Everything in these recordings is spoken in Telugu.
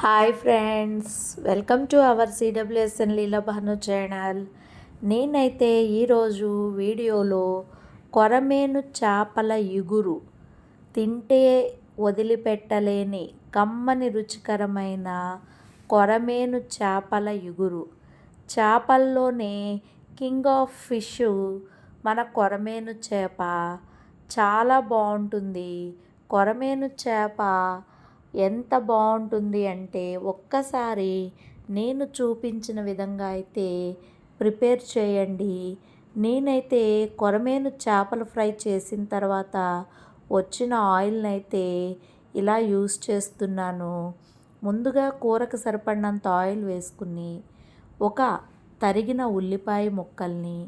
Hi friends, welcome to our CWSN Leela Bhanu channel. నేనైతే ఈరోజు వీడియోలో కొరమేను చేపల ఇగురు తింటే వదిలిపెట్టలేని కమ్మని రుచికరమైన కొరమేను చేపల ఇగురు. చేపల్లోనే కింగ్ ఆఫ్ ఫిష్ మన కొరమేను చేప. చాలా బాగుంటుంది. కొరమేను చేప ఎంత బాగుంటుంది అంటే ఒక్కసారి నేను చూపించిన విధంగా అయితే ప్రిపేర్ చేయండి. నేనైతే కొరమేను చేపలు ఫ్రై చేసిన తర్వాత వచ్చిన ఆయిల్ని అయితే ఇలా యూస్ చేస్తున్నాను. ముందుగా కూరకు సరిపడినంత ఆయిల్ వేసుకుని ఒక తరిగిన ఉల్లిపాయ ముక్కల్ని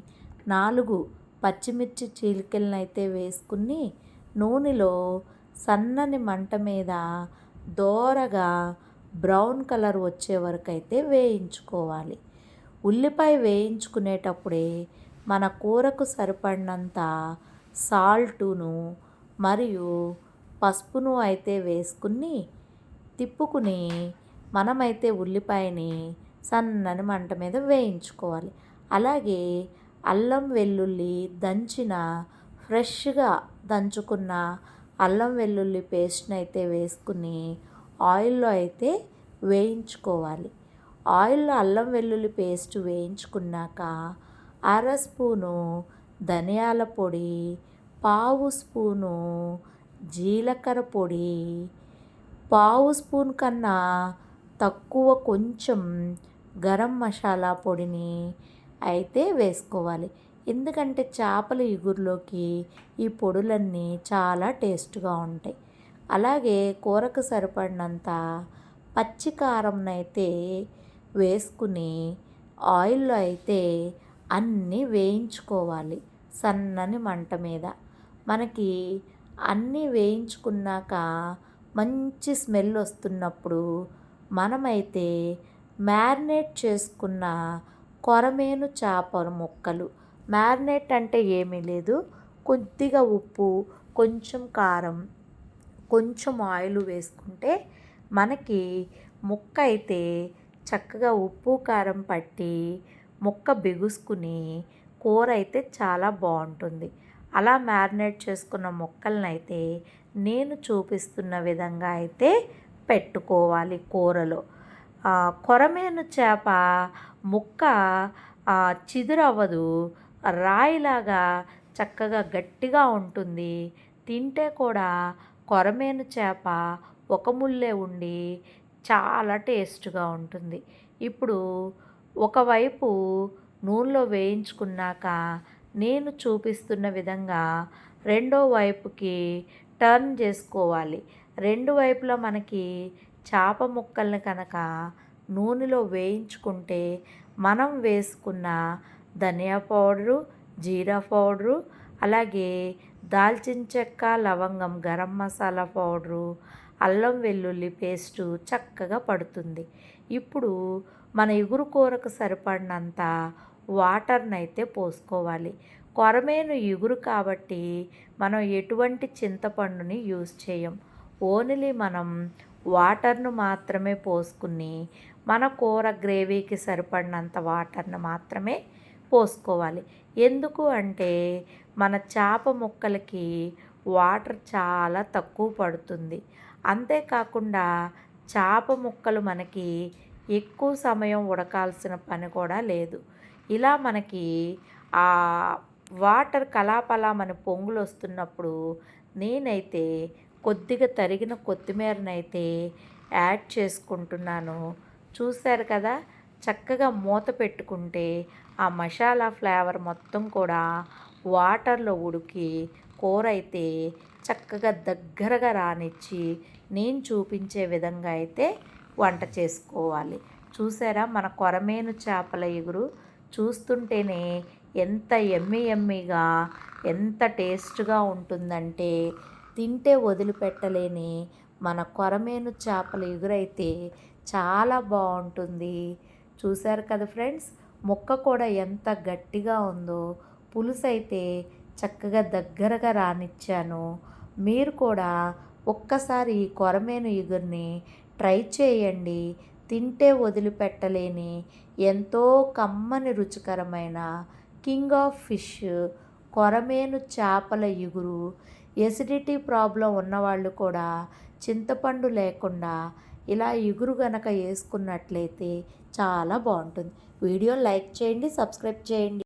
4 పచ్చిమిర్చి చీలికలను అయితే వేసుకుని నూనెలో సన్నని మంట మీద దోరగా బ్రౌన్ కలర్ వచ్చే వరకు అయితే వేయించుకోవాలి. ఉల్లిపాయ వేయించుకునేటప్పుడే మన కూరకు సరిపడినంత సాల్టును మరియు పసుపును అయితే వేసుకుని తిప్పుకుని మనమైతే ఉల్లిపాయని సన్నని మంట మీద వేయించుకోవాలి. అలాగే అల్లం వెల్లుల్లి ఫ్రెష్గా దంచుకున్న అల్లం వెల్లుల్లి పేస్ట్ని అయితే వేసుకుని ఆయిల్లో అయితే వేయించుకోవాలి. ఆయిల్లో అల్లం వెల్లుల్లి పేస్ట్ వేయించుకున్నాక అర స్పూను ధనియాల పొడి, పావు స్పూను జీలకర్ర పొడి, పావు స్పూన్ కన్నా తక్కువ కొంచెం గరం మసాలా పొడిని అయితే వేసుకోవాలి. ఎందుకంటే చేపల ఇగురులోకి ఈ పొడులన్నీ చాలా టేస్ట్గా ఉంటాయి. అలాగే కూరకు సరిపడినంత పచ్చి కారంనైతే వేసుకుని ఆయిల్లో అయితే అన్నీ వేయించుకోవాలి సన్నని మంట మీద. మనకి అన్నీ వేయించుకున్నాక మంచి స్మెల్ వస్తున్నప్పుడు మనమైతే మ్యారినేట్ చేసుకున్న కొరమేను చేపల ముక్కలు, మ్యారినేట్ అంటే ఏమీ లేదు, కొద్దిగా ఉప్పు, కొంచెం కారం, కొంచెం ఆయిల్ వేసుకుంటే మనకి ముక్క అయితే చక్కగా ఉప్పు కారం పట్టి ముక్క బిగుసుకుని కూర అయితే చాలా బాగుంటుంది. అలా మ్యారినేట్ చేసుకున్న ముక్కలను అయితే నేను చూపిస్తున్న విధంగా అయితే పెట్టుకోవాలి కూరలో. కొరమేను చేప ముక్క చిదురవ్వదు, రాయిలాగా చక్కగా గట్టిగా ఉంటుంది. తింటే కూడా కొరమేను చేప ఒక ముల్లే ఉండి చాలా టేస్ట్గా ఉంటుంది. ఇప్పుడు ఒకవైపు నూనెలో వేయించుకున్నాక నేను చూపిస్తున్న విధంగా రెండో వైపుకి టర్న్ చేసుకోవాలి. రెండు వైపులా మనకి చేప ముక్కల్ని కనుక నూనెలో వేయించుకుంటే మనం వేసుకున్న ధనియా పౌడరు, జీరా పౌడరు, అలాగే దాల్చిన చెక్క, లవంగం, గరం మసాలా పౌడరు, అల్లం వెల్లుల్లి పేస్టు చక్కగా పడుతుంది. ఇప్పుడు మన ఇగురు కూరకు సరిపడినంత వాటర్ని అయితే పోసుకోవాలి. కొరమేను ఇగురు కాబట్టి మనం ఎటువంటి చింతపండుని యూజ్ చేయం. ఓన్లీ మనం వాటర్ను మాత్రమే పోసుకుని మన కూర గ్రేవీకి సరిపడినంత వాటర్ను మాత్రమే పోసుకోవాలి. ఎందుకు అంటే మన చేప ముక్కలకి వాటర్ చాలా తక్కువ పడుతుంది. అంతేకాకుండా చేప ముక్కలు మనకి ఎక్కువ సమయం ఉడకాల్సిన పని కూడా లేదు. ఇలా మనకి ఆ వాటర్ కలాపలామని పొంగులు వస్తున్నప్పుడు నేనైతే కొద్దిగా తరిగిన కొత్తిమీరనైతే యాడ్ చేసుకుంటున్నాను. చూశారు కదా, చక్కగా మూత పెట్టుకుంటే ఆ మసాలా ఫ్లేవర్ మొత్తం కూడా వాటర్లో ఉడికి కూర అయితే చక్కగా దగ్గరగా రానిచ్చి నేను చూపించే విధంగా అయితే వంట చేసుకోవాలి. చూసారా, మన కొరమేను చేపల ఇగురు చూస్తుంటేనే ఎంత ఎమ్మీగా ఎంత టేస్ట్గా ఉంటుందంటే తింటే వదిలిపెట్టలేని మన కొరమేను చేపల ఇగురైతే చాలా బాగుంటుంది. చూశారు కదా ఫ్రెండ్స్, ముక్క కూడా ఎంత గట్టిగా ఉందో, పులుసు అయితే చక్కగా దగ్గరగా రానిచ్చాను. మీరు కూడా ఒక్కసారి ఈ కొరమేను ఇగురిని ట్రై చేయండి. తింటే వదిలిపెట్టలేని ఎంతో కమ్మని రుచికరమైన కింగ్ ఆఫ్ ఫిష్ కొరమేను చేపల ఇగురు. ఎసిడిటీ ప్రాబ్లం ఉన్నవాళ్ళు కూడా చింతపండు లేకుండా ఇలా ఇగురు గనక వేసుకున్నట్లయితే చాలా బాగుంటుంది. వీడియో లైక్ చేయండి, సబ్స్క్రైబ్ చేయండి.